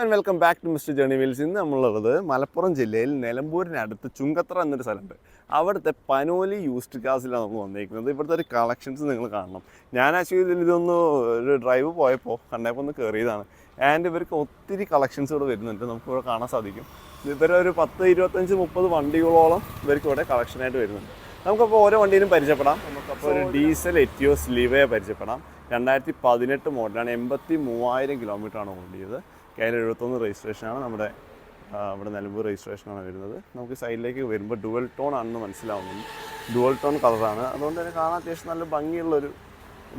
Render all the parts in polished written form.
And welcome back to Mister Journey Wheels. ഇന്ന് നമ്മളുള്ളത് മലപ്പുറം ജില്ലയിൽ നിലമ്പൂരിനടുത്ത് ചുങ്കത്ര എന്നൊരു സ്ഥലമുണ്ട്. അവിടുത്തെ പനോലി യൂസ്ഡ് കാസിലാണ് നമ്മൾ വന്നിരിക്കുന്നത്. ഇവിടുത്തെ ഒരു കളക്ഷൻസ് നിങ്ങൾ കാണണം. ഞാൻ ആക്ച്വലി ഇതൊന്ന് ഒരു ഡ്രൈവ് പോയപ്പോൾ കണ്ടപ്പോൾ ഒന്ന് കയറിയതാണ്. ആൻഡ് ഇവർക്ക് ഒത്തിരി കളക്ഷൻസ് ഇവിടെ വരുന്നുണ്ട്, നമുക്കിവിടെ കാണാൻ സാധിക്കും. ഇവരൊരു 10-25-30 വണ്ടികളോളം ഇവർക്ക് ഇവിടെ കളക്ഷനായിട്ട് വരുന്നുണ്ട്. നമുക്കപ്പോൾ ഓരോ വണ്ടിയിലും പരിചയപ്പെടാം. നമുക്കപ്പോൾ ഒരു ഡീസൽ എറ്റിയോസ് ലിവയെ പരിചയപ്പെടാം. 2018 മോഡലാണ്, 83,000 കിലോമീറ്ററാണ് ഓടിയത്. KL71 രജിസ്ട്രേഷനാണ്. നമ്മുടെ നിലമ്പൂർ രജിസ്ട്രേഷനാണ് വരുന്നത്. നമുക്ക് സൈഡിലേക്ക് വരുമ്പോൾ ഡുവൽ ടോൺ ആണെന്ന് മനസ്സിലാവുന്നുണ്ട്. ഡുവൽ ടോൺ കളറാണ്, അതുകൊണ്ട് തന്നെ കാണാൻ അത്യാവശ്യം നല്ല ഭംഗിയുള്ളൊരു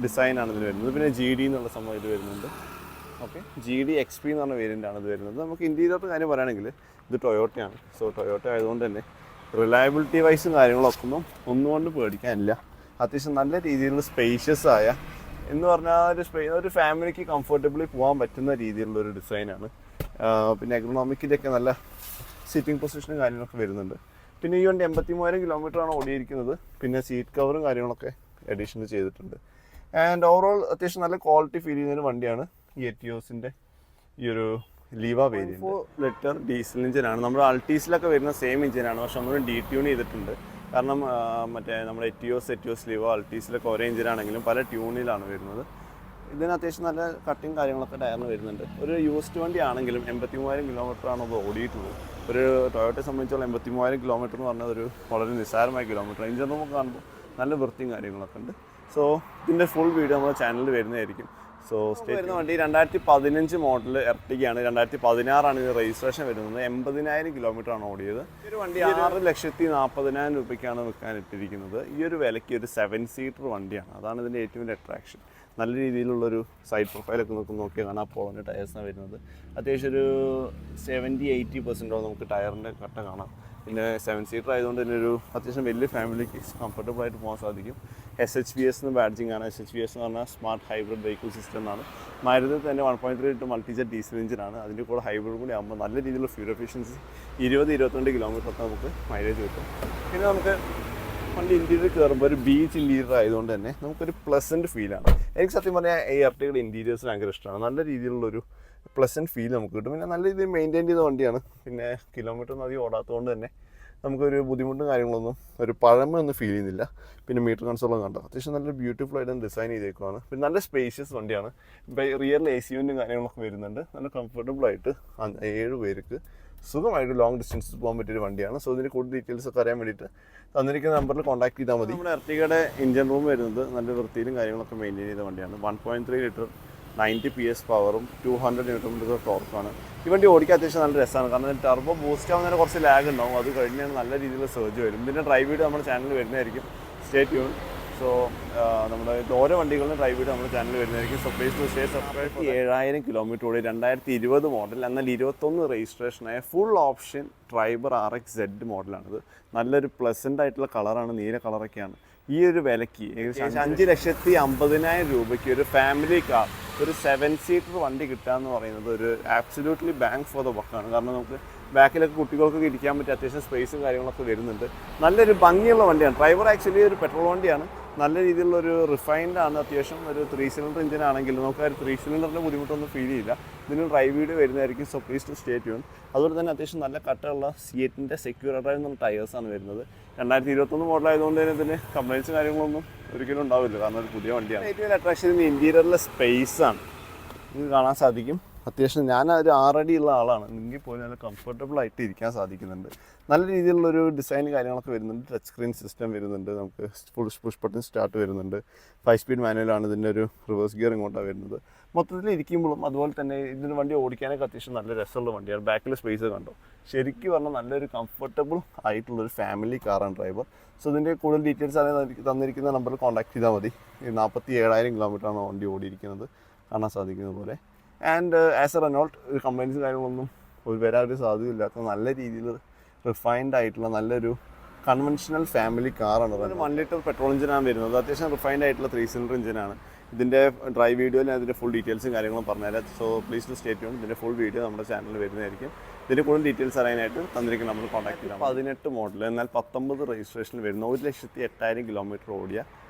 ഡിസൈനാണ് ഇതിന് വരുന്നത്. പിന്നെ GD എന്നുള്ള സംഭവം ഇത് വരുന്നുണ്ട്. ഓക്കെ, GD XP എന്ന് പറഞ്ഞ വേരിയൻ്റാണ് ഇത് വരുന്നത്. നമുക്ക് ഇൻറ്റീരിയർ കാര്യം പറയുകയാണെങ്കിൽ ഇത് ടൊയോട്ടയാണ്. സോ ടൊയോട്ട ആയതുകൊണ്ട് തന്നെ റിലയബിലിറ്റി വൈസും കാര്യങ്ങളൊക്കെ ഒന്നുകൊണ്ട് പേടിക്കാനില്ല. അത്യാവശ്യം നല്ല രീതിയിലുള്ള സ്പേഷ്യസ് ആയ എന്ന് പറഞ്ഞാൽ ഒരു ഫാമിലിക്ക് കംഫർട്ടബിളി പോകാൻ പറ്റുന്ന രീതിയിലുള്ളൊരു ഡിസൈനാണ്. പിന്നെ എക്കണോമിക്കിൻ്റെയൊക്കെ നല്ല സിറ്റിംഗ് പൊസിഷനും കാര്യങ്ങളൊക്കെ വരുന്നുണ്ട്. പിന്നെ ഈ വണ്ടി 83,000 കിലോമീറ്ററാണ് ഓടിയിരിക്കുന്നത്. പിന്നെ സീറ്റ് കവറും കാര്യങ്ങളൊക്കെ അഡീഷണൽ ചെയ്തിട്ടുണ്ട്. ആൻഡ് ഓവറോൾ അത്യാവശ്യം നല്ല ക്വാളിറ്റി ഫീൽ ചെയ്യുന്നൊരു വണ്ടിയാണ് ഈ എറ്റിയോസിൻ്റെ ഈ ഒരു ലീവ വേരിയൻറ്റ്. 4 ലിറ്റർ ഡീസൽ എഞ്ചിനാണ്. നമ്മുടെ അൾട്ടീസിലൊക്കെ വരുന്ന സെയിം എഞ്ചിനാണ്, പക്ഷെ ഒന്നും ഡീട്യൂൺ ചെയ്തിട്ടുണ്ട്. കാരണം മറ്റേ നമ്മുടെ എറ്റിയോസ് ലീവ അൾട്ടീസിലൊക്കെ ഒരേ എഞ്ചിനാണെങ്കിലും പല ട്യൂണിലാണ് വരുന്നത്. ഇതിന് അത്യാവശ്യം നല്ല കട്ടിങ് കാര്യങ്ങളൊക്കെ ടയറിന് വരുന്നുണ്ട്. ഒരു യൂസ്ഡ് വണ്ടി ആണെങ്കിലും 83,000 കിലോമീറ്ററാണ് അത് ഓടിയിട്ടുള്ളത്. ഒരു ടൊയോട്ടയെ സംബന്ധിച്ചുള്ള 83,000 കിലോമീറ്റർ എന്ന് പറഞ്ഞാൽ ഒരു വളരെ നിസ്സാരമായ കിലോമീറ്റർ. എഞ്ചിൻ നമുക്ക് കാണുമ്പോൾ നല്ല വൃത്തിയും കാര്യങ്ങളൊക്കെ ഉണ്ട്. സോ ഇതിൻ്റെ ഫുൾ വീഡിയോ നമ്മുടെ ചാനലിൽ വരുന്നതായിരിക്കും. സോ വരുന്ന വണ്ടി 2015 മോഡൽ എർട്ടിഗയാണ്. 2016 ഇത് രജിസ്ട്രേഷൻ വരുന്നത്. 80,000 കിലോമീറ്ററാണ് ഓടിയത്. ഈ ഒരു വണ്ടി 6,40,000 രൂപയ്ക്കാണ് വിൽക്കാൻ ഇട്ടിരിക്കുന്നത്. ഈ ഒരു വിലയ്ക്ക് ഒരു 7 സീറ്റർ വണ്ടിയാണ്. അതാണ് ഇതിൻ്റെ ഏറ്റവും വലിയ അട്രാക്ഷൻ. നല്ല രീതിയിലുള്ളൊരു സൈഡ് പ്രൊഫൈലൊക്കെ നോക്കിയാൽ കാണാം. അപ്പോളോൻ്റെ ടയേഴ്സാണ് വരുന്നത്. അത്യാവശ്യം ഒരു 70-80% നമുക്ക് ടയറിൻ്റെ കട്ട കാണാം. പിന്നെ 7 സീറ്റർ ആയതുകൊണ്ട് തന്നെ ഒരു അത്യാവശ്യം വലിയ ഫാമിലിക്ക് കംഫർട്ടബിൾ ആയിട്ട് പോകാൻ സാധിക്കും. SHVS എന്ന് ബാഡ്ജിങ് ആണ്. SHVS എന്ന് പറഞ്ഞാൽ സ്മാർട്ട് ഹൈബ്രിഡ് വെഹിക്കിൾ സിസ്റ്റം എന്നാണ്. മാരുതി തന്നെ 1.3 മൾട്ടിജെറ്റ് ഡീസൽ എഞ്ചിനാണ്. അതിൻ്റെ കൂടെ ഹൈബ്രിഡ് കൂടി ആകുമ്പോൾ നല്ല രീതിയിലുള്ള ഫ്യൂൽ എഫിഷ്യൻസി 20-22 കിലോമീറ്ററൊക്കെ നമുക്ക് മൈലേജ് കിട്ടും. പിന്നെ നമുക്ക് വണ്ടി ഇൻറ്റീരിയർ കയറുമ്പോൾ ഒരു ബീച്ച് ഇൻറ്റീരിയർ ആയതുകൊണ്ട് തന്നെ നമുക്കൊരു പ്ലസൻറ്റ് ഫീലാണ്. എനിക്ക് സത്യം പറഞ്ഞാൽ ഈ എർട്ടിഗയുടെ ഇൻറ്റീരിയേഴ്സ് ഭയങ്കര ഇഷ്ടമാണ്. നല്ല രീതിയിലുള്ളൊരു പ്ലസൻറ്റ് ഫീൽ നമുക്ക് കിട്ടും. പിന്നെ നല്ല രീതിയിൽ മെയിൻറ്റെയിൻ ചെയ്ത വണ്ടിയാണ്. പിന്നെ കിലോമീറ്റർ ഒന്നും അധികം ഓടാത്തതുകൊണ്ട് തന്നെ നമുക്കൊരു ബുദ്ധിമുട്ടും കാര്യങ്ങളൊന്നും ഒരു പഴമൊന്നും ഫീൽ ചെയ്യുന്നില്ല. പിന്നെ മീറ്റർ കൺസോളും കണ്ടോ അത്യാവശ്യം നല്ല ബ്യൂട്ടിഫുൾ ആയിട്ട് ഡിസൈൻ ചെയ്തേക്കുവാണ്. പിന്നെ നല്ല സ്പേഷ്യസ് വണ്ടിയാണ്. റിയറിൽ AC യൂണിറ്റും കാര്യങ്ങളൊക്കെ വരുന്നുണ്ട്. നല്ല കംഫർട്ടബിൾ ആയിട്ട് 7 പേർക്ക് സുഖമായിട്ട് ലോങ് ഡിസ്റ്റൻസ് പോകാൻ പറ്റിയൊരു വണ്ടിയാണ്. സോ ഇതിൻ്റെ കൂടുതൽ ഡീറ്റെയിൽസ് ഒക്കെ അറിയാൻ വേണ്ടിയിട്ട് തന്നിരിക്കുന്ന നമ്പറിൽ കോൺടാക്ട് ചെയ്താൽ മതി. നമ്മുടെ എർട്ടിഗയുടെ എഞ്ചിൻ റൂം വരുന്നത് നല്ല വൃത്തിയിലും കാര്യങ്ങളൊക്കെ മെയിൻറ്റെയിൻ ചെയ്ത വണ്ടിയാണ്. 1.3 ലിറ്റർ 90 PS പവറും 200 Nm ടോർക്കാണ്. ഈ വണ്ടി ഓടിക്കാൻ അത്യാവശ്യം നല്ല രസമാണ്. കാരണം ടർബോ ബൂസ്റ്റ് ആവുന്നതിന് കുറച്ച് ലാഗ് ഉണ്ടാവും. അത് കഴിഞ്ഞാൽ നല്ല രീതിയിലുള്ള സർജ് വരും. ഇതിൻ്റെ ഡ്രൈവ് വീഡിയോ നമ്മുടെ ചാനലിൽ വരുന്നതായിരിക്കും. Stay tune. സോ നമ്മുടെ ഓരോ വണ്ടികളും ഡ്രൈവ് വീഡിയോ നമ്മുടെ ചാനലിൽ വരുന്നതായിരിക്കും. So please to stay subscribe. 7,000 kilometre ഓടി 2020 മോഡൽ, എന്നാൽ 21 രജിസ്ട്രേഷനായ ഫുൾ ഓപ്ഷൻ ട്രൈബർ RXZ മോഡലാണിത്. നല്ലൊരു പ്ലസൻ്റ് ആയിട്ടുള്ള കളറാണ്, നീല കളറൊക്കെയാണ്. ഈ ഒരു വിലയ്ക്ക് ഏകദേശം 5,50,000 രൂപയ്ക്ക് ഒരു ഫാമിലി കാർ, ഒരു 7 സീറ്റർ വണ്ടി കിട്ടുക എന്ന് പറയുന്നത് ഒരു ആബ്സല്യൂട്ട്ലി ബാങ്ക് ഫോർ ദ ബക്കാണ്. കാരണം നമുക്ക് ബാക്കിലൊക്കെ കുട്ടികൾക്കൊക്കെ ഇരിക്കാൻ പറ്റിയ അത്യാവശ്യം സ്പേസും കാര്യങ്ങളൊക്കെ വരുന്നുണ്ട്. നല്ലൊരു ഭംഗിയുള്ള വണ്ടിയാണ്. ഡ്രൈവർ ആക്ച്വലി ഒരു പെട്രോൾ വണ്ടിയാണ്. നല്ല രീതിയിലുള്ളൊരു റിഫൈൻഡ് ആണ്. അത്യാവശ്യം ഒരു 3 സിലിണ്ടർ എഞ്ചിൻ ആണെങ്കിലും നമുക്ക് ആ 3 സിലിണ്ടറിൻ്റെ ബുദ്ധിമുട്ടൊന്നും ഫീൽ ചെയ്യില്ല. ഇതിന് ഡ്രൈവ് വീഡിയോ വരുന്നതായിരിക്കും. So please to stay tune. അതുപോലെ തന്നെ അത്യാവശ്യം നല്ല കട്ടയുള്ള സിയറ്റിൻ്റെ സെക്യൂർ ഡ്രൈവ് എന്നുള്ള ടയേഴ്സാണ് വരുന്നത്. 2021 മോഡലായതുകൊണ്ട് തന്നെ ഇതിന് കംപ്ലൈൻറ്റ്സും കാര്യങ്ങളൊന്നും ഒരിക്കലും ഉണ്ടാവില്ല. കാരണം ഒരു പുതിയ വണ്ടിയാണ്. ഏറ്റവും വലിയ അട്രാക്ഷൻ ഇതിൻ്റെ ഇൻറ്റീരിയറിലെ സ്പേസാണ്. ഇത് കാണാൻ സാധിക്കും. അത്യാവശ്യം ഞാൻ ഒരു 6 അടിയുള്ള ആളാണ്. എങ്കിൽ പോലും നല്ല കംഫർട്ടബിൾ ആയിട്ട് ഇരിക്കാൻ സാധിക്കുന്നുണ്ട്. നല്ല രീതിയിലുള്ളൊരു ഡിസൈൻ കാര്യങ്ങളൊക്കെ വരുന്നുണ്ട്. ടച്ച് സ്ക്രീൻ സിസ്റ്റം വരുന്നുണ്ട്. നമുക്ക് ഫുൾ പുഷ് ബട്ടൺ സ്റ്റാർട്ട് വരുന്നുണ്ട്. 5 സ്പീഡ് മാനുവലാണ്. ഇതിൻ്റെ ഒരു റിവേഴ്സ് ഗിയർ ഇങ്ങോട്ടാണ് വരുന്നത്. മൊത്തത്തിൽ ഇരിക്കുമ്പോഴും അതുപോലെ തന്നെ ഇതിന് വണ്ടി ഓടിക്കാനൊക്കെ അത്യാവശ്യം നല്ല രസമുള്ള വണ്ടിയാണ്. ബാക്കിൽ സ്പേസ് കണ്ടോ, ശരിക്കും പറഞ്ഞാൽ നല്ലൊരു കംഫർട്ടബിൾ ആയിട്ടുള്ളൊരു ഫാമിലി കാറാണ് ഡ്രൈവർ. സോ ഇതിൻ്റെ കൂടുതൽ ഡീറ്റെയിൽസ് അറിയാൻ തന്നിരിക്കുന്ന നമ്പറിൽ കോൺടാക്ട് ചെയ്താൽ മതി. 47,000 കിലോമീറ്ററാണ് വണ്ടി ഓടിയിരിക്കുന്നത്, കാണാൻ സാധിക്കുന്നത് പോലെ. ആൻഡ് ആസ് എ റെനോൾട്ട് ഒരു കംപ്ലൈൻറ്റ്സ് കാര്യങ്ങളൊന്നും വരാൻ സാധ്യതയില്ലാത്ത നല്ല രീതിയിൽ റിഫൈൻഡ് ആയിട്ടുള്ള നല്ലൊരു കൺവെൻഷണൽ ഫാമിലി കാറാണ്. 1 ലിറ്റർ പെട്രോൾ എഞ്ചിനാണ് വരുന്നത്. അത്യാവശ്യം റിഫൈൻഡ് ആയിട്ടുള്ള 3 സിലിണ്ടർ എഞ്ചിനാണ്. ഇതിൻ്റെ ഡ്രൈവ് വീഡിയോയിൽ അതിൻ്റെ ഫുൾ ഡീറ്റെയിൽസും കാര്യങ്ങളും പറഞ്ഞുതരാം. So please to stay tune. ഇതിൻ്റെ ഫുൾ വീഡിയോ നമ്മുടെ ചാനലിൽ വരുന്നതായിരിക്കും. ഇതിൻ്റെ കൂടുതൽ ഡീറ്റെയിൽസ് അറിയാനായിട്ട് തന്നിരിക്കും നമ്മൾ കോൺടാക്ട് ചെയ്യാം. 18 മോഡൽ, എന്നാൽ 19 രജിസ്ട്രേഷനിൽ വരുന്ന 1,08,000 കിലോമീറ്റർ ഓടിയ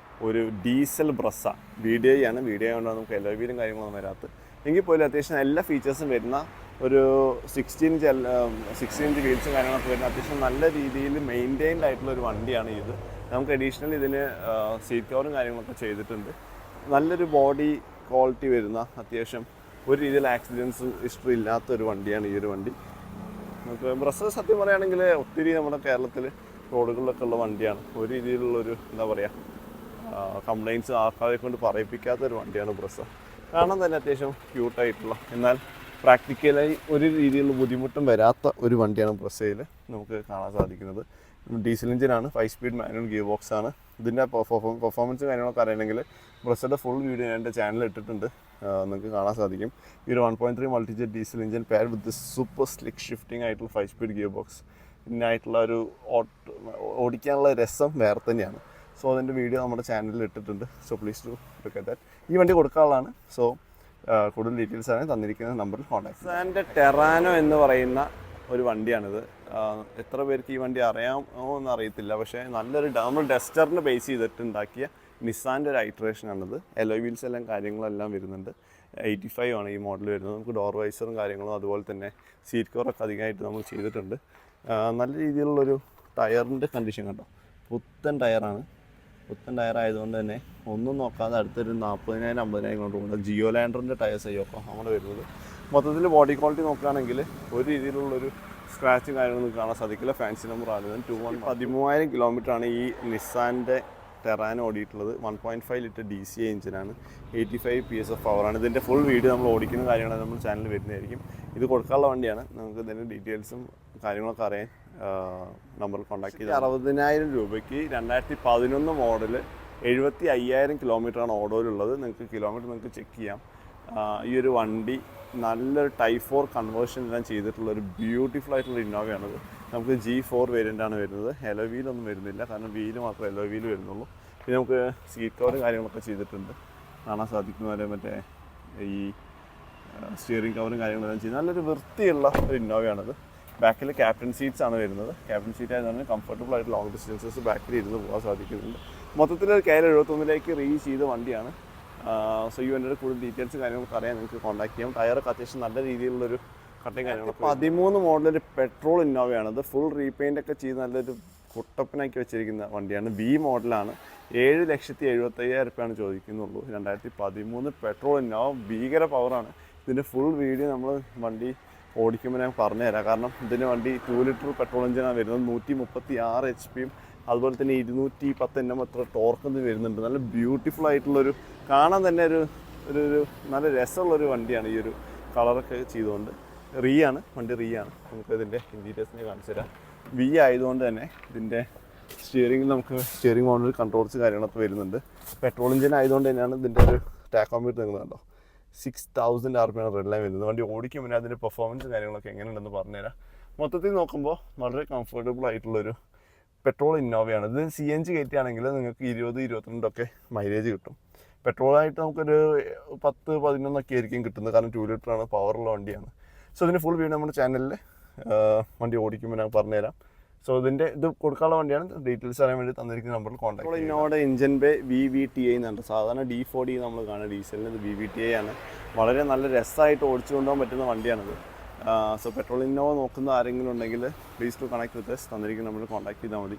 ഒരു ഡീസൽ ബ്രസ്സ. VDI ആണ്. VDI കൊണ്ടാണ് നമുക്ക് LIV കാര്യങ്ങളൊന്നും വരാത്തത്. എങ്കിൽ പോലും അത്യാവശ്യം എല്ലാ ഫീച്ചേഴ്സും വരുന്ന ഒരു 16 ഇഞ്ച് വീൽസും കാര്യങ്ങളൊക്കെ വരുന്ന അത്യാവശ്യം നല്ല രീതിയിൽ മെയിൻറ്റെയിൻഡ് ആയിട്ടുള്ള ഒരു വണ്ടിയാണ് ഇത്. നമുക്ക് അഡീഷണൽ ഇതിന് സീറ്റ് കവറും കാര്യങ്ങളൊക്കെ ചെയ്തിട്ടുണ്ട്. നല്ലൊരു ബോഡി ക്വാളിറ്റി വരുന്ന അത്യാവശ്യം ഒരു രീതിയിൽ ആക്സിഡൻസ് ഹിസ്റ്ററി ഇല്ലാത്തൊരു വണ്ടിയാണ് ഈ ഒരു വണ്ടി. നമുക്ക് ബ്രസ സത്യം പറയുകയാണെങ്കിൽ ഒത്തിരി നമ്മുടെ കേരളത്തിൽ റോഡുകളിലൊക്കെ ഉള്ള വണ്ടിയാണ്. ഒരു രീതിയിലുള്ളൊരു എന്താ പറയുക കംപ്ലയിൻറ്റ്സ് ആൾക്കാരെ കൊണ്ട് പറയിപ്പിക്കാത്തൊരു വണ്ടിയാണ് ബ്രസ. കാണാൻ തന്നെ അത്യാവശ്യം ക്യൂട്ടായിട്ടുള്ള എന്നാൽ പ്രാക്ടിക്കലായി ഒരു രീതിയിലുള്ള ബുദ്ധിമുട്ടും വരാത്ത ഒരു വണ്ടിയാണ് ബ്രസയിൽ നമുക്ക് കാണാൻ സാധിക്കുന്നത്. ഡീസൽ എഞ്ചിനാണ്, 5 സ്പീഡ് മാനുവൽ ഗിയർ ബോക്സ് ആണ്. ഇതിൻ്റെ പെർഫോമൻസ് കാര്യങ്ങളൊക്കെ അറിയണമെങ്കിൽ ബ്രസയുടെ ഫുൾ വീഡിയോ ഞാൻ എൻ്റെ ചാനലിൽ ഇട്ടിട്ടുണ്ട്, നിങ്ങൾക്ക് കാണാൻ സാധിക്കും. ഈ ഒരു 1.3 മൾട്ടിജെറ്റ് ഡീസൽ എഞ്ചിൻ പെയർ വിത്ത് സൂപ്പർ സ്ലിക്ക് ഷിഫ്റ്റിംഗ് ആയിട്ടുള്ള 5 സ്പീഡ് ഗിയർ ബോക്സ്, ഇതിനായിട്ടുള്ള ഒരു ഓടിക്കാനുള്ള രസം വേറെ തന്നെയാണ്. സോ അതിൻ്റെ വീഡിയോ നമ്മുടെ ചാനലിൽ ഇട്ടിട്ടുണ്ട്. So please to look at that. ഈ വണ്ടി കൊടുക്കാനുള്ളതാണ്. സോ കൂടുതൽ ഡീറ്റെയിൽസ് ആണ് തന്നിരിക്കുന്ന നമ്പറിൽ കോൺടാക്ട്. നിസാൻ്റെ ടെറാനോ എന്ന് പറയുന്ന ഒരു വണ്ടിയാണിത്. എത്ര പേർക്ക് ഈ വണ്ടി അറിയാമോ എന്ന് അറിയത്തില്ല, പക്ഷേ നല്ലൊരു നമ്മൾ ഡസ്റ്ററിന് ബേസ് ചെയ്തിട്ട് ഉണ്ടാക്കിയ നിസാൻ്റെ ഒരു ഐട്രേഷനാണിത്. എലോയ് വീൽസ് എല്ലാം കാര്യങ്ങളെല്ലാം വരുന്നുണ്ട്. 85 ആണ് ഈ മോഡൽ വരുന്നത്. നമുക്ക് ഡോർ വൈസറും കാര്യങ്ങളും അതുപോലെ തന്നെ സീറ്റ് കവറൊക്കെ അധികമായിട്ട് നമ്മൾ ചെയ്തിട്ടുണ്ട്. നല്ല രീതിയിലുള്ളൊരു ടയറിൻ്റെ കണ്ടീഷൻ കണ്ടോ, പുത്തൻ ടയറാണ്. പുത്തൻ ടയർ ആയതുകൊണ്ട് തന്നെ ഒന്നും നോക്കാതെ അടുത്തൊരു 40,000-50,000 കിലോമീറ്റർ ജിയോ ലാൻഡറിൻ്റെ ടയേഴ്സ് ആയിക്കോ അങ്ങനെ വരുന്നത്. മൊത്തത്തിൽ ബോഡി ക്വാളിറ്റി നോക്കുകയാണെങ്കിൽ ഒരു രീതിയിലുള്ളൊരു സ്ക്രാച്ചും കാര്യങ്ങളൊന്നും കാണാൻ സാധിക്കില്ല. ഫാൻസി നമ്പർ ആണ്. 13,000 കിലോമീറ്ററാണ് ഈ നിസാൻ്റെ ടെറാനോ ഓടിയിട്ടുള്ളത്. 1.5 ലിറ്റർ DC എഞ്ചിനാണ്, 85 PS ഓഫ് പവറാണ്. ഇതിൻ്റെ ഫുൾ വീഡിയോ നമ്മൾ ഓടിക്കുന്ന കാര്യങ്ങളാണ് നമ്മൾ ചാനലിൽ വരുന്നതായിരിക്കും. ഇത് കൊടുക്കാനുള്ള വണ്ടിയാണ്. നമുക്ക് ഇതിൻ്റെ ഡീറ്റെയിൽസും കാര്യങ്ങളൊക്കെ അറിയാൻ നമ്പറിൽ കോൺടാക്ട് ചെയ്ത് 60,000 രൂപയ്ക്ക് 2011 മോഡൽ 75,000 കിലോമീറ്ററാണ് ഓടോയിലുള്ളത്. നിങ്ങൾക്ക് കിലോമീറ്റർ നിങ്ങൾക്ക് ചെക്ക് ചെയ്യാം. ഈ ഒരു വണ്ടി നല്ലൊരു ടൈപ്പ് 4 കൺവേർഷൻ എല്ലാം ചെയ്തിട്ടുള്ളൊരു ബ്യൂട്ടിഫുൾ ആയിട്ടുള്ള ഇന്നോവയാണിത്. നമുക്ക് G4 വേരിയൻ്റാണ് വരുന്നത്. എലോ വീലൊന്നും വരുന്നില്ല, കാരണം വീല് മാത്രമേ എലോ വീല് വരുന്നുള്ളൂ. പിന്നെ നമുക്ക് സീറ്റ് കവറും കാര്യങ്ങളൊക്കെ ചെയ്തിട്ടുണ്ട്, കാണാൻ സാധിക്കുന്ന പോലെ. മറ്റേ ഈ സ്റ്റിയറിംഗ് കവറും കാര്യങ്ങളെല്ലാം ചെയ്ത് നല്ലൊരു വൃത്തിയുള്ള ഒരു ഇന്നോവയാണിത്. ബാക്കിൽ ക്യാപ്റ്റൻ സീറ്റ്സ് ആണ് വരുന്നത്. ക്യാപ്റ്റൻ സീറ്റ് ആയതുകൊണ്ട് കംഫർട്ടബിൾ ആയിട്ട് ലോങ് ഡിസ്റ്റൻസസ് ബാക്കിൽ ഇരുന്ന് പോകാൻ സാധിക്കുന്നുണ്ട്. മൊത്തത്തിൽ KL71 റീച്ച് ചെയ്ത വണ്ടിയാണ്. സോ ഈ വണ്ടിയുടെ കൂടുതൽ ഡീറ്റെയിൽസ് കാര്യങ്ങളൊക്കെ അറിയാൻ നിങ്ങൾക്ക് കോൺടാക്ട് ചെയ്യാം. ടയറൊക്കെ അത്യാവശ്യം നല്ല രീതിയിലുള്ളൊരു കട്ടയും കാര്യങ്ങളൊക്കെ. 13 മോഡലൊരു പെട്രോൾ ഇന്നോവയാണത്. ഫുൾ റീപെയിൻ്റ് ഒക്കെ ചെയ്ത് നല്ലൊരു കുട്ടപ്പനാക്കി വെച്ചിരിക്കുന്ന വണ്ടിയാണ്. B മോഡലാണ്. 7,75,000 രൂപയാണ് ചോദിക്കുന്നുള്ളൂ. 2013 പെട്രോൾ ഇന്നോവ. ഭീകര പവറാണ്. ഇതിൻ്റെ ഫുൾ വീഡിയോ നമ്മൾ വണ്ടി ഓടിക്കുമ്പോൾ ഞാൻ പറഞ്ഞുതരാം. കാരണം ഇതിന് വണ്ടി 2 ലിറ്റർ പെട്രോൾ എഞ്ചിനാണ് വരുന്നത്. 136 HP അതുപോലെ തന്നെ 210 Nm അത്ര ടോർക്ക് വരുന്നുണ്ട്. നല്ല ബ്യൂട്ടിഫുൾ ആയിട്ടുള്ളൊരു കാണാൻ തന്നെ ഒരു നല്ല രസമുള്ളൊരു വണ്ടിയാണ്. ഈ ഒരു കളറൊക്കെ ചെയ്തുകൊണ്ട് ആണ് വണ്ടി ആണ്. നമുക്ക് ഇതിൻ്റെ ഇൻറ്റീരിയേഴ്സിനെ കാണിച്ചു തരാം. V ആയതുകൊണ്ട് തന്നെ ഇതിൻ്റെ നമുക്ക് സ്റ്റിയറിംഗ് മോഡൽ കൺട്രോൾസ് കാര്യങ്ങളൊക്കെ വരുന്നുണ്ട്. പെട്രോൾ എഞ്ചിൻ ആയതുകൊണ്ട് തന്നെയാണ് ഇതിൻ്റെ ഒരു ടാക്കോമീറ്റർ നിങ്ങൾ കണ്ടോ 6,000 RPM റെഡ് ലൈൻ വരുന്നത്. വണ്ടി ഓടിക്കുമ്പോൾ അതിൻ്റെ പെർഫോമൻസ് കാര്യങ്ങളൊക്കെ എങ്ങനെയുണ്ടെന്ന് പറഞ്ഞുതരാം. മൊത്തത്തിൽ നോക്കുമ്പോൾ വളരെ കംഫർട്ടബിൾ ആയിട്ടുള്ളൊരു പെട്രോൾ ഇന്നോവയാണ്. ഇത് CNG കയറ്റിയാണെങ്കിൽ നിങ്ങൾക്ക് 20-22 മൈലേജ് കിട്ടും. പെട്രോളായിട്ട് നമുക്കൊരു 10-11 ആയിരിക്കും കിട്ടുന്നത്, കാരണം 2 ലിറ്ററാണ്, പവറുള്ള വണ്ടിയാണ്. സോ ഇതിൻ്റെ ഫുൾ വീഡിയോ നമ്മുടെ ചാനലിൽ വണ്ടി ഓടിക്കുമ്പോൾ ഞാൻ പറഞ്ഞുതരാം. സോ ഇത് കൊടുക്കാനുള്ള വണ്ടിയാണ്. ഡീറ്റെയിൽസ് അറിയാൻ വേണ്ടി തന്നിരിക്കുന്ന നമ്പറിൽ കോൺടാക്ട്. ഇന്നോവയുടെ എഞ്ചിൻ ബേ VVTi എന്നുണ്ട്. സാധാരണ D4D നമ്മൾ കാണുക, ഡീസലിന് ഇത് VVTi ആണ്. വളരെ നല്ല രസമായിട്ട് ഓടിച്ചു കൊണ്ടുപോകാൻ പറ്റുന്ന വണ്ടിയാണിത്. സോ പെട്രോൾ ഇന്നോവ നോക്കുന്ന ആരെങ്കിലും ഉണ്ടെങ്കിൽ please to connect with us. തന്നിരിക്കുന്ന നമ്പറിൽ കോൺടാക്ട് ചെയ്താൽ മതി.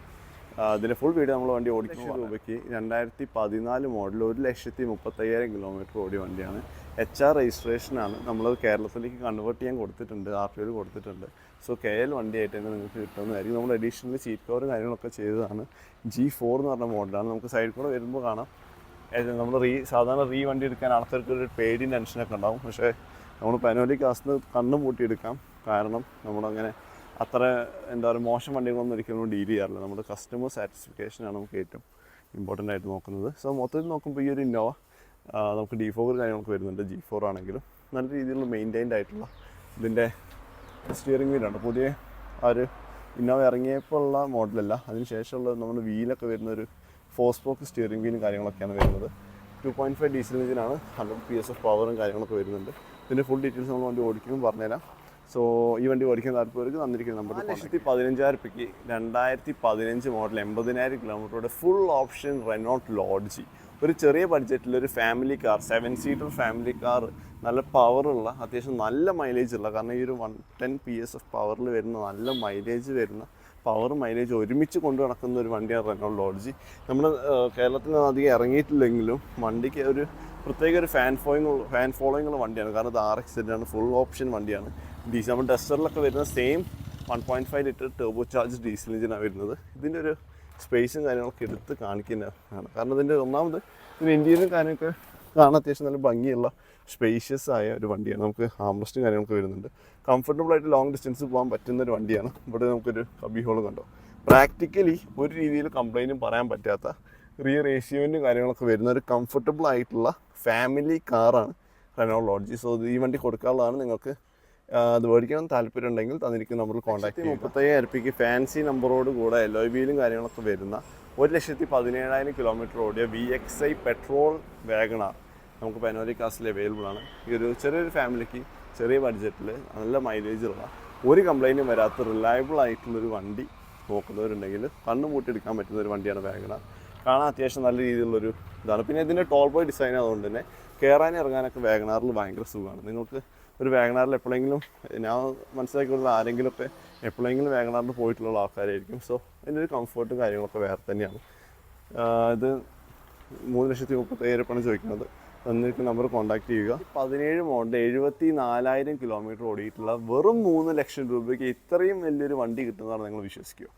ഇതിൻ്റെ ഫുൾ വീഡിയോ നമ്മൾ വണ്ടി ഓടിക്കുന്ന രൂപയ്ക്ക് 2014 മോഡൽ 1,35,000 കിലോമീറ്റർ ഓടിയ വണ്ടിയാണ്. HR രജിസ്ട്രേഷനാണ്. നമ്മൾ കേരളത്തിലേക്ക് കൺവേർട്ട് ചെയ്യാൻ കൊടുത്തിട്ടുണ്ട്, RTO കൊടുത്തിട്ടുണ്ട്. സോ KL വണ്ടിയായിട്ട് തന്നെ നിങ്ങൾക്ക് കിട്ടുന്നതായിരിക്കും. നമ്മൾ അഡീഷണൽ സീറ്റ് കവറും കാര്യങ്ങളൊക്കെ ചെയ്തതാണ്. G4 എന്ന് പറഞ്ഞ മോഡലാണ്. നമുക്ക് സൈഡിൽ കൂടെ വരുമ്പോൾ കാണാം. നമ്മൾ സാധാരണ വണ്ടി എടുക്കാൻ ആൾക്കാർക്ക് ഒരു പേടിയും ടെൻഷനൊക്കെ ഉണ്ടാവും. പക്ഷേ നമ്മൾ പനോലി കാസ്റ്റിന് കണ്ണും പൂട്ടിയെടുക്കാം. കാരണം നമ്മളങ്ങനെ അത്ര എന്താ പറയുക മോശം വണ്ടികളൊന്നും ഒരിക്കലും ഡീൽ ചെയ്യാറില്ല. നമ്മുടെ കസ്റ്റമർ സാറ്റിസ്ഫിക്കേഷനാണ് നമുക്ക് ഏറ്റവും ഇമ്പോർട്ടൻ്റ് ആയിട്ട് നോക്കുന്നത്. സോ മൊത്തത്തിൽ നോക്കുമ്പോൾ ഈ ഒരു ഇന്നോവ നമുക്ക് D4 കാര്യങ്ങളൊക്കെ വരുന്നുണ്ട്. G4 ആണെങ്കിലും നല്ല രീതിയിലുള്ള മെയിൻറ്റൈൻഡ് ആയിട്ടുള്ള ഇതിൻ്റെ സ്റ്റിയറിംഗ് വീലാണ്. പുതിയ ഒരു ഇന്നോവ ഇറങ്ങിയപ്പോൾ ഉള്ള മോഡലല്ല, അതിന് ശേഷമുള്ള നമ്മുടെ വീലൊക്കെ വരുന്നൊരു 4 സ്പോക്ക് സ്റ്റിയറിംഗ് വീലും കാര്യങ്ങളൊക്കെയാണ് വരുന്നത്. 2.5 ഡീസൽ എഞ്ചിനാണ്. 100 PS ഓഫ് പവറും കാര്യങ്ങളൊക്കെ വരുന്നുണ്ട്. ഇതിൻ്റെ ഫുൾ ഡീറ്റെയിൽസ് നമ്മൾ വണ്ടി ഓടിക്കുമ്പോൾ പറഞ്ഞുതരാം. സോ ഈ വണ്ടി ഓടിക്കാൻ താല്പര്യർക്ക് തന്നിരിക്കുന്ന നമ്പർ 15,000 രൂപയ്ക്ക് 2015 മോഡൽ 80,000 കിലോമീറ്ററുടെ ഫുൾ ഓപ്ഷൻ റെനോൾട്ട് ലോഡ്ജി ഒരു ചെറിയ ബഡ്ജറ്റിൽ ഒരു family car 7 seater family car നല്ല പവറുള്ള അത്യാവശ്യം നല്ല മൈലേജ് ഉള്ള, കാരണം ഈ ഒരു 110 PS ഓഫ് പവറിൽ വരുന്ന നല്ല മൈലേജ് വരുന്ന പവർ മൈലേജ് ഒരുമിച്ച് കൊണ്ടു നടക്കുന്ന ഒരു വണ്ടിയാണ് റെനോൾഡ് ലോഡ്ജി. നമ്മൾ കേരളത്തിൽ നിന്ന് അധികം ഇറങ്ങിയിട്ടില്ലെങ്കിലും വണ്ടിക്ക് ഒരു പ്രത്യേക ഒരു ഫാൻ ഫോളോയിങ് ഉള്ള വണ്ടിയാണ്. കാരണം ഇത് RX ആണ്, ഫുൾ ഓപ്ഷൻ വണ്ടിയാണ്. ഡീസൽ നമ്മൾ ഡസ്റ്ററിലൊക്കെ വരുന്ന same 1.5 litre turbo charge diesel എഞ്ചിനാണ് വരുന്നത്. ഇതിൻ്റെ ഒരു സ്പേസും കാര്യങ്ങളൊക്കെ എടുത്ത് കാണിക്കുന്നതാണ്. കാരണം ഇതിൻ്റെ ഒന്നാമത് ഇതിൻ്റെ ഇൻറ്റീരിയർ കാര്യമൊക്കെ കാണാൻ അത്യാവശ്യം നല്ല ഭംഗിയുള്ള സ്പേഷ്യസ് ആയ ഒരു വണ്ടിയാണ്. നമുക്ക് ആംറസ്റ്റും കാര്യങ്ങളൊക്കെ വരുന്നുണ്ട്. കംഫർട്ടബിൾ ആയിട്ട് ലോങ് ഡിസ്റ്റൻസ് പോകാൻ പറ്റുന്ന ഒരു വണ്ടിയാണ്. ഇവിടെ നമുക്കൊരു ഹബി ഹോൾ കണ്ടോ. പ്രാക്ടിക്കലി ഒരു രീതിയിൽ കംപ്ലൈൻറ്റും പറയാൻ പറ്റാത്ത റിയർ ഏഷ്യാവിൻ്റെയും കാര്യങ്ങളൊക്കെ വരുന്ന ഒരു കംഫർട്ടബിൾ ആയിട്ടുള്ള ഫാമിലി കാറാണ് റെനോൾഡ് ലോഡ്ജി. സോ ഈ വണ്ടി കൊടുക്കാനുള്ളതാണ്. നിങ്ങൾക്ക് അത് മേടിക്കണം താല്പര്യം ഉണ്ടെങ്കിൽ തന്നിരിക്കുന്ന നമ്പറിൽ കോൺടാക്ട് ചെയ്യുക. 35,000 ഫാൻസി നമ്പറോട് കൂടെ LOI വീലും കാര്യങ്ങളൊക്കെ വരുന്ന 1,17,000 കിലോമീറ്റർ ഓടിയ VXI പെട്രോൾ വാഗണാർ നമുക്ക് പനോലി കാസിൽ അവൈലബിൾ ആണ്. ഈ ഒരു ചെറിയൊരു ഫാമിലിക്ക് ചെറിയ ബഡ്ജറ്റിൽ നല്ല മൈലേജുള്ള ഒരു കംപ്ലൈൻറ്റും വരാത്ത റിലയബിൾ ആയിട്ടുള്ളൊരു വണ്ടി നോക്കുന്നവരുണ്ടെങ്കിൽ കണ്ണു മൂട്ടിയെടുക്കാൻ പറ്റുന്ന ഒരു വണ്ടിയാണ് വാഗണാർ. കാണാൻ അത്യാവശ്യം നല്ല രീതിയിലുള്ളൊരു ഇതാണ്. പിന്നെ ഇതിൻ്റെ ടോൾ ബോയ് ഡിസൈൻ ആയതുകൊണ്ട് തന്നെ കയറാനും ഇറങ്ങാനൊക്കെ വാഗണാറിൽ ഭയങ്കര സുഖമാണ്. നിങ്ങൾക്ക് ഒരു വാഗണാറിൽ എപ്പോഴെങ്കിലും, ഞാൻ മനസ്സിലാക്കിയുള്ള ആരെങ്കിലുമൊക്കെ എപ്പോഴെങ്കിലും വാഗണാറിൽ പോയിട്ടുള്ള ആൾക്കാരായിരിക്കും. സോ അതിൻ്റെ ഒരു കംഫർട്ടും കാര്യങ്ങളൊക്കെ വേറെ തന്നെയാണ്. ഇത് 3,37,000 ചോദിക്കുന്നത്. തന്നിരിക്കുന്ന നമ്പർ കോൺടാക്ട് ചെയ്യുക. 17 മോഡൽ 74,000 കിലോമീറ്റർ ഓടിയിട്ടുള്ള വെറും 3 ലക്ഷം രൂപയ്ക്ക് ഇത്രയും വലിയൊരു വണ്ടി കിട്ടുന്നതാണ് നിങ്ങൾ വിശ്വസിക്കുമോ?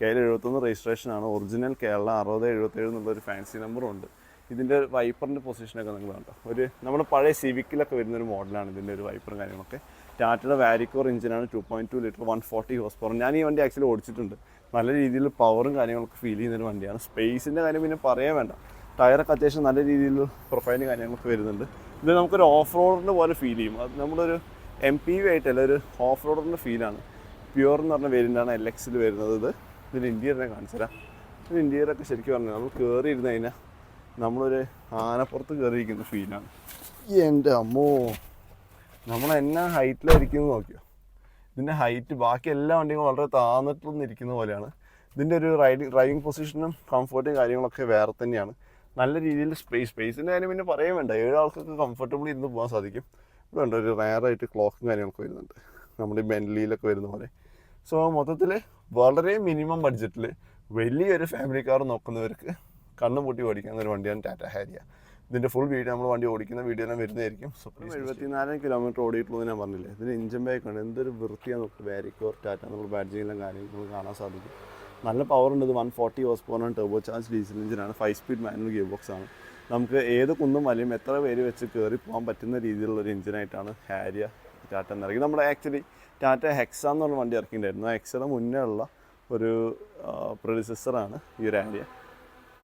KL71 രജിസ്ട്രേഷനാണ്. ഒറിജിനൽ കേരള 6077 എന്നുള്ളൊരു ഫാൻസി നമ്പറുണ്ട്. ഇതിൻ്റെ വൈപ്പറിൻ്റെ പൊസിഷനൊക്കെ നിങ്ങൾ കണ്ടോ. ഒരു നമ്മുടെ പഴയ സിവിക്കിലൊക്കെ വരുന്നൊരു മോഡലാണ് ഇതിൻ്റെ ഒരു വൈപ്പറും കാര്യങ്ങളൊക്കെ. ടാറ്റയുടെ വാരിക്കോർ എഞ്ചിനാണ്, 2.2 ലിറ്റർ 140 ഹോഴ്സ് പവർ. ഞാൻ ഈ വണ്ടി ആക്ച്വലി ഓടിച്ചിട്ടുണ്ട്. നല്ല രീതിയിൽ പവറും കാര്യങ്ങളൊക്കെ ഫീൽ ചെയ്യുന്നൊരു വണ്ടിയാണ്. സ്പേസിൻ്റെ കാര്യം പിന്നെ പറയാൻ വേണ്ട. ടയറൊക്കെ അത്യാവശ്യം നല്ല രീതിയിൽ പ്രൊഫൈലും കാര്യങ്ങളൊക്കെ വരുന്നുണ്ട്. ഇത് നമുക്കൊരു ഓഫ് റോഡറിൻ്റെ പോലെ ഫീൽ ചെയ്യും. അത് നമ്മളൊരു MPV ആയിട്ടല്ല, ഒരു ഓഫ് റോഡറിൻ്റെ ഫീലാണ്. പ്യുവർ എന്ന് പറഞ്ഞ വേരിയൻ്റാണ് LXൽ വരുന്നത്. ഇതിൻ്റെ ഇൻറ്റീരിയറിനെ കാണിച്ചു തരാം. ഇതിൻ്റെ ഇൻറ്റീരിയറൊക്കെ ശരിക്കും പറഞ്ഞാൽ നമ്മൾ കയറി ഇരുന്ന് കഴിഞ്ഞാൽ നമ്മളൊരു ആനപ്പുറത്ത് കയറിയിരിക്കുന്ന ഫീലാണ്. എൻ്റെ അമ്മോ, നമ്മളെന്നാ ഹൈറ്റിലായിരിക്കും നോക്കിയോ. ഇതിൻ്റെ ഹൈറ്റ് ബാക്കി എല്ലാ വണ്ടികളും വളരെ താന്നിട്ടൊന്നും ഇരിക്കുന്ന പോലെയാണ്. ഇതിൻ്റെ ഒരു ഡ്രൈവിംഗ് പൊസിഷനും കംഫർട്ടും കാര്യങ്ങളൊക്കെ വേറെ തന്നെയാണ്. നല്ല രീതിയിൽ സ്പേസിൻ്റെ കാര്യം പിന്നെ പറയാൻ വേണ്ട. 7 ആൾക്കൊക്കെ കംഫർട്ടബിളി ഇരുന്ന് പോകാൻ സാധിക്കും. ഇവിടെ ഉണ്ട് ഒരു റയറായിട്ട് ക്ലോക്കും കാര്യങ്ങളൊക്കെ വരുന്നുണ്ട്, നമ്മുടെ ബെൻലിയിലൊക്കെ വരുന്ന പോലെ. സോ മൊത്തത്തിൽ വളരെ മിനിമം ബഡ്ജറ്റിൽ വലിയൊരു ഫാമിലി കാർ നോക്കുന്നവർക്ക് കണ്ണുപൂട്ടി ഓടിക്കുന്ന ഒരു വണ്ടിയാണ് ടാറ്റ ഹാരിയ. ഇതിൻ്റെ ഫുൾ വീഡിയോ നമ്മൾ വണ്ടി ഓടിക്കുന്ന വീഡിയോ എല്ലാം വരുന്നതായിരിക്കും. സോ 74,000 കിലോമീറ്റർ ഓടിയിട്ടുള്ളത് ഞാൻ പറഞ്ഞില്ലേ. ഇതിന് എഞ്ചിൻ ബാക്ക് ഉണ്ട്. എന്തൊരു വൃത്തിയാണ് നമുക്ക് വാരിക്കോർ ടാറ്റ എന്നുള്ള ബാഡ്ജിങ്ങിലും കാര്യങ്ങൾ കാണാൻ സാധിക്കും. നല്ല പവർ ഉണ്ട്. ഇത് 140 ഹോഴ്സ് പവറാണ്. ടർബോ ചാർജ് ഡീസൽ എഞ്ചിനാണ്. 5 സ്പീഡ് മാനുവൽ ഗിയർ ബോക്സ് ആണ്. നമുക്ക് ഏത് കുന്നും മലയും എത്ര പേര് വെച്ച് കയറി പോകാൻ പറ്റുന്ന രീതിയിലുള്ളൊരു എഞ്ചിനായിട്ടാണ് ഹാരിയ ടാറ്റ ഇറക്കി. നമ്മുടെ ആക്ച്വലി ടാറ്റ ഹെക്സ എന്ന് പറഞ്ഞ വണ്ടി ഇറക്കിയിട്ടുണ്ടായിരുന്നു. ആ ഹെക്സയുടെ മുന്നേ ഉള്ള ഒരു പ്രൊഡ്യൂസറാണ് ഈ ഒരു ഹാരിയ.